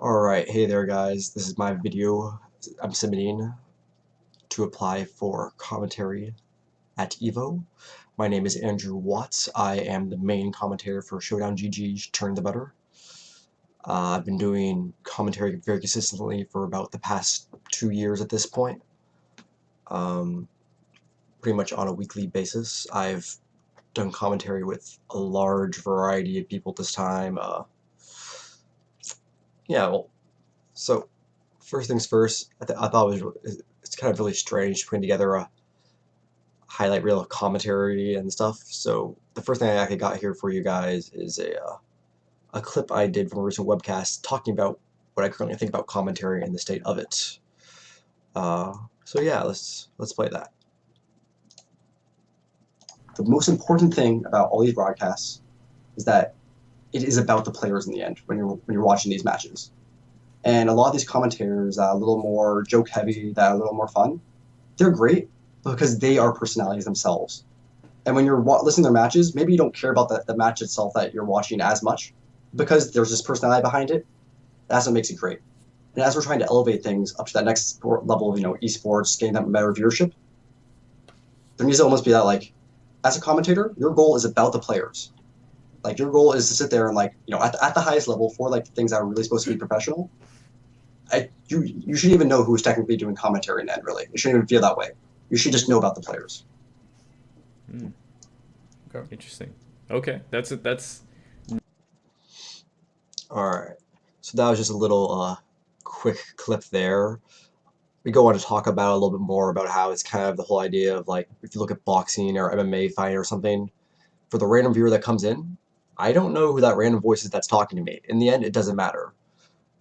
Alright, hey there guys, this is my video I'm submitting to apply for commentary at Evo. My name is Andrew Watts. I am the main commentator for Showdown GG's Turn the Butter. I've been doing commentary very consistently for about the past 2 years at this point. Pretty much on a weekly basis. I've done commentary with a large variety of people this time. So first things first, I thought it's kind of really strange putting together a highlight reel of commentary and stuff. So the first thing I actually got here for you guys is a clip I did from a recent webcast talking about what I currently think about commentary and the state of it. So yeah, let's play that. The most important thing about all these broadcasts is that it is about the players in the end when you're watching these matches. And a lot of these commentators that are a little more joke heavy, that are a little more fun, they're great because they are personalities themselves. And when you're listening to their matches, maybe you don't care about the match itself that you're watching as much because there's this personality behind it. That's what makes it great. And as we're trying to elevate things up to that next level of esports, getting that better viewership, there needs to almost be that, like, as a commentator, your goal is about the players. Like, your goal is to sit there and, like, at the highest level for, like, things that are really supposed to be professional. You shouldn't even know who's technically doing commentary in the end, really. You shouldn't even feel that way. You should just know about the players. Okay. Interesting. Okay, that's it. That's all right. So that was just a little quick clip there. We go on to talk about a little bit more about how it's kind of the whole idea of, like, if you look at boxing or MMA fight or something, for the random viewer that comes in, I don't know who that random voice is that's talking to me. In the end, it doesn't matter.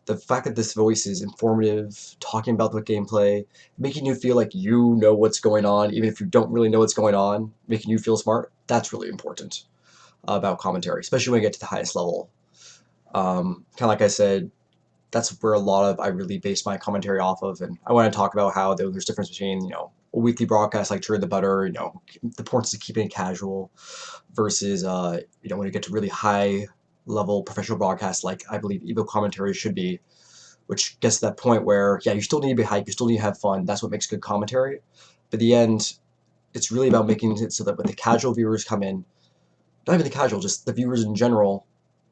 The fact that this voice is informative, talking about the gameplay, making you feel like you know what's going on, even if you don't really know what's going on, making you feel smart, that's really important about commentary, especially when you get to the highest level. Kind of like I said, that's where a lot of I really base my commentary off of, and I want to talk about how there's difference between a weekly broadcast like Turn the Butter, the importance of keeping it casual, versus when you get to really high level professional broadcasts like I believe Evo commentary should be, which gets to that point where you still need to be hyped, you still need to have fun. That's what makes good commentary. But at the end, it's really about making it so that when the casual viewers come in, not even the casual, just the viewers in general,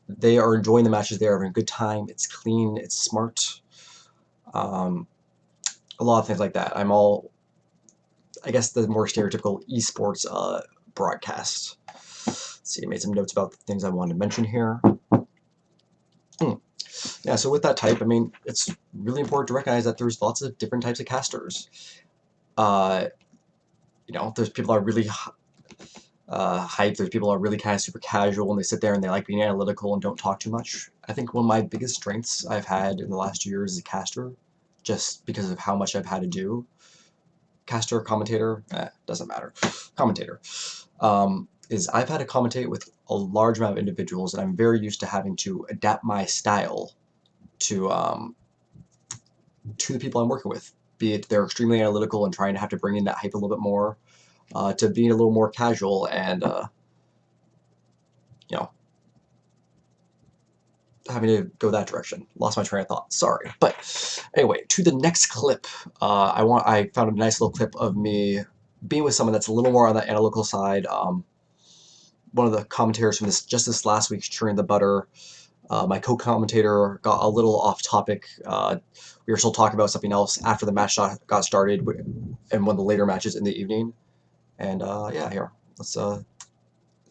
they are enjoying the matches, they're having a good time, it's clean, it's smart. A lot of things like that. I guess the more stereotypical esports broadcast. Let's see, I made some notes about the things I wanted to mention here. Yeah, so with that type, I mean, it's really important to recognize that there's lots of different types of casters. There's people that are really hyped, there's people that are really kind of super casual and they sit there and they like being analytical and don't talk too much. I think one of my biggest strengths I've had in the last 2 years as a caster, just because of how much I've had to do. Caster, commentator, doesn't matter. Commentator. Is I've had to commentate with a large amount of individuals, and I'm very used to having to adapt my style to the people I'm working with. Be it they're extremely analytical and trying to have to bring in that hype a little bit more, to being a little more casual and having to go that direction. Lost my train of thought. Sorry, but anyway, to the next clip. I found a nice little clip of me being with someone that's a little more on the analytical side. One of the commentators from this last week's Turn the Butter. My co-commentator got a little off topic. We were still talking about something else after the match got started, and one of the later matches in the evening. And yeah, here, let's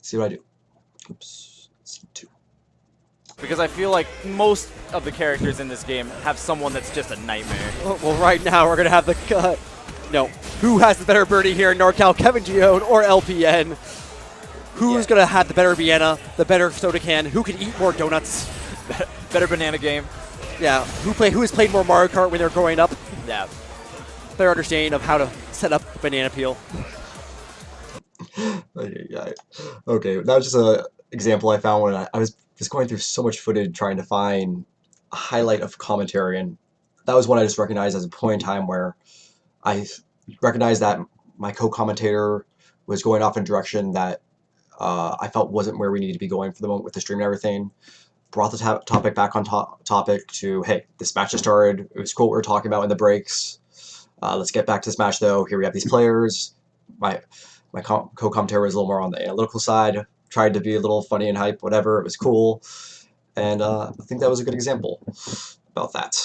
see what I do. Oops, scene 2. Because I feel like most of the characters in this game have someone that's just a nightmare. Well, right now we're going to have the who has the better birdie here, NorCal, Kevin Gione, or LPN? Who's going to have the better Vienna, the better soda can? Who can eat more donuts? Better banana game. Yeah, who has played more Mario Kart when they're growing up? Yeah. Better understanding of how to set up a banana peel. Okay, that was just an example I found when I was just going through so much footage trying to find a highlight of commentary, and that was one I just recognized as a point in time where I recognized that my co-commentator was going off in a direction that I felt wasn't where we needed to be going for the moment with the stream and everything. brought the topic back on topic to, hey, this match just started. It was cool what we were talking about in the breaks. Let's get back to this match, though. Here we have these players. My co-commentator was a little more on the analytical side. Tried to be a little funny and hype, whatever. It was cool. And I think that was a good example about that.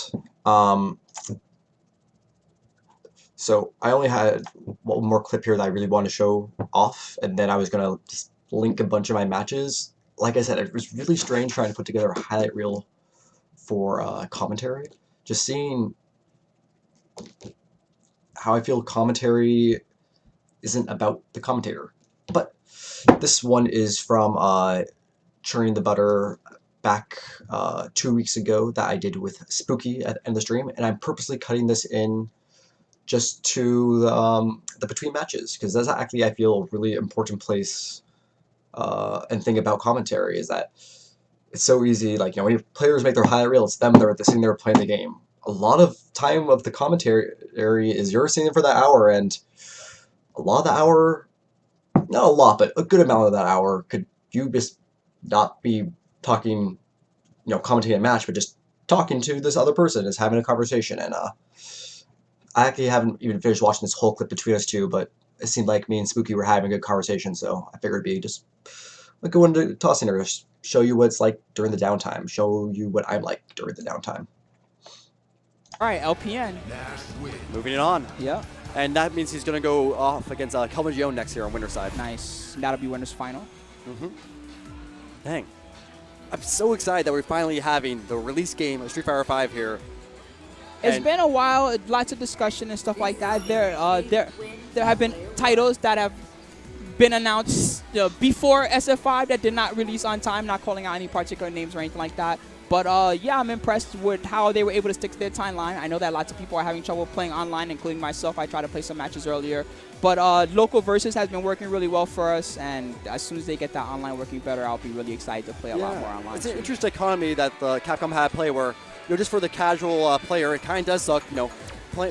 So I only had one more clip here that I really wanted to show off, and then I was going to just link a bunch of my matches. Like I said, it was really strange trying to put together a highlight reel for commentary. Just seeing how I feel commentary isn't about the commentator. But this one is from Churning the Butter back 2 weeks ago that I did with Spooky at the end of the stream, and I'm purposely cutting this in just to the between matches, because that's actually, I feel, a really important place and thing about commentary is that it's so easy, like, when players make their highlight reel, it's them, they're sitting there playing the game. A lot of time of the commentary is you're sitting for that hour, and a lot of the hour, not a lot, but a good amount of that hour, could you just not be talking, commentating a match, but just talking to this other person, just having a conversation. And I actually haven't even finished watching this whole clip between us two, but it seemed like me and Spooky were having a good conversation, so I figured it'd be just like going to tossing her, just show you what it's like during the downtime, show you what I'm like during the downtime. All right, LPN. Moving it on. Yeah. And that means he's going to go off against Kelvin Gion next year on winner's side. Nice. That'll be winner's final. Dang. I'm so excited that we're finally having the release game of Street Fighter V here. It's been a while, lots of discussion and stuff like that. There have been titles that have been announced before SF5 that did not release on time, not calling out any particular names or anything like that. But yeah, I'm impressed with how they were able to stick to their timeline. I know that lots of people are having trouble playing online, including myself. I tried to play some matches earlier. But local versus has been working really well for us, and as soon as they get that online working better, I'll be really excited to play a lot more online. It's an interesting economy that Capcom had play where, just for the casual player, it kind of does suck,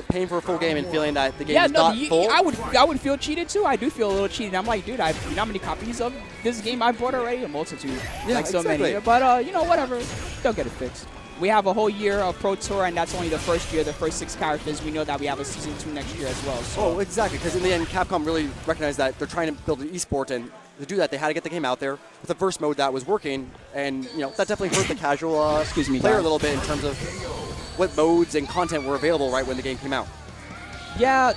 paying for a full game and feeling that the game is not full. I would feel cheated too. I do feel a little cheated. I'm like, dude, you know how many copies of this game I bought already? A multitude. Yeah, like so exactly. many. But whatever. They'll get it fixed. We have a whole year of Pro Tour, and that's only the first year, the first 6 characters. We know that we have a Season 2 next year as well. So. Oh, exactly, because in the end, Capcom really recognized that they're trying to build an esport, and to do that, they had to get the game out there with the first mode that was working, and that definitely hurt the casual player a little bit in terms of what modes and content were available right when the game came out. Yeah,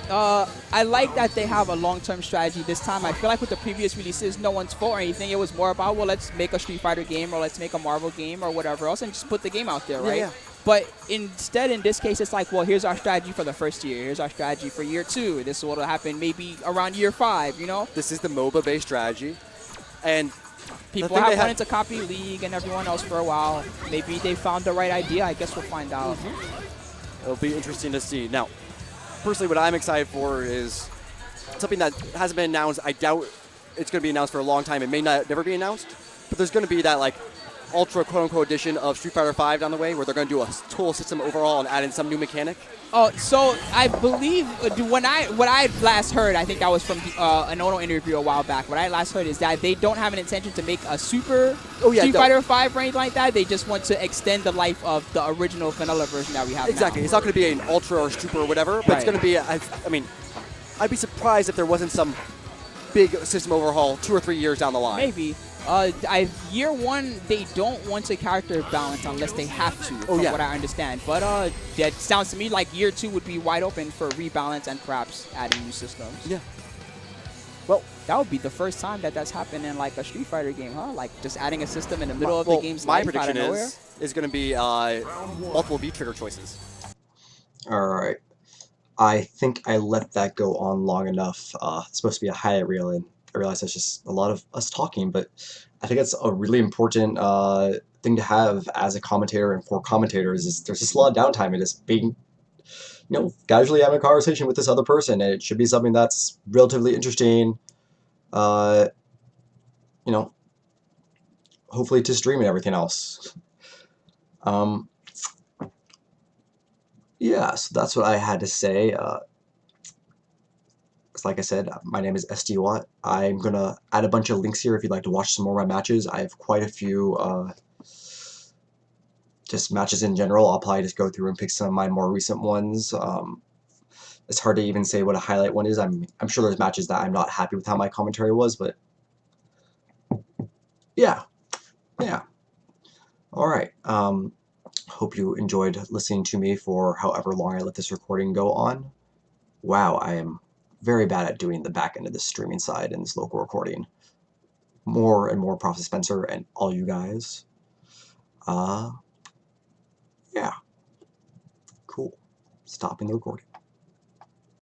I like that they have a long-term strategy this time. I feel like with the previous releases, no one's fault or anything. It was more about, well, let's make a Street Fighter game or let's make a Marvel game or whatever else and just put the game out there, right? Yeah. But instead, in this case, it's like, well, here's our strategy for the first year. Here's our strategy for year 2. This is what will happen maybe around year 5, This is the MOBA-based strategy. And people have wanted to copy League and everyone else for a while. Maybe they found the right idea. I guess we'll find out. It'll be interesting to see. Now, personally, what I'm excited for is something that hasn't been announced. I doubt it's going to be announced for a long time. It may never be announced, but there's going to be that ultra quote-unquote edition of Street Fighter V down the way where they're going to do a total system overhaul and add in some new mechanic. Oh, so I believe what I last heard, I think that was from an Ono interview a while back. What I last heard is that they don't have an intention to make a super Street Fighter V or anything like that. They just want to extend the life of the original vanilla version that we have Exactly. now. It's not going to be an ultra or super or whatever, but it's going to be, I'd be surprised if there wasn't some big system overhaul 2 or 3 years down the line. Maybe. Year 1, they don't want to character balance unless they have to, from what I understand. But that sounds to me like year 2 would be wide open for rebalance and perhaps adding new systems. Yeah. Well, that would be the first time that's happened in like a Street Fighter game, huh? Like just adding a system in the middle of the game's life out of nowhere. My prediction is going to be multiple V-trigger choices. All right. I think I let that go on long enough. It's supposed to be a highlight reel, and I realize that's just a lot of us talking, but I think it's a really important thing to have as a commentator and for commentators is there's just a lot of downtime and just being, casually having a conversation with this other person, and it should be something that's relatively interesting, hopefully to stream and everything else. Yeah, so that's what I had to say. Like I said, my name is SD Watt. I'm gonna add a bunch of links here if you'd like to watch some more of my matches. I have quite a few just matches in general. I'll probably just go through and pick some of my more recent ones. It's hard to even say what a highlight one is. I'm sure there's matches that I'm not happy with how my commentary was, but yeah. All right. Hope you enjoyed listening to me for however long I let this recording go on. Wow, I am very bad at doing the back end of the streaming side and this local recording. More and more Prophet Spencer and all you guys. Yeah. Cool. Stopping the recording.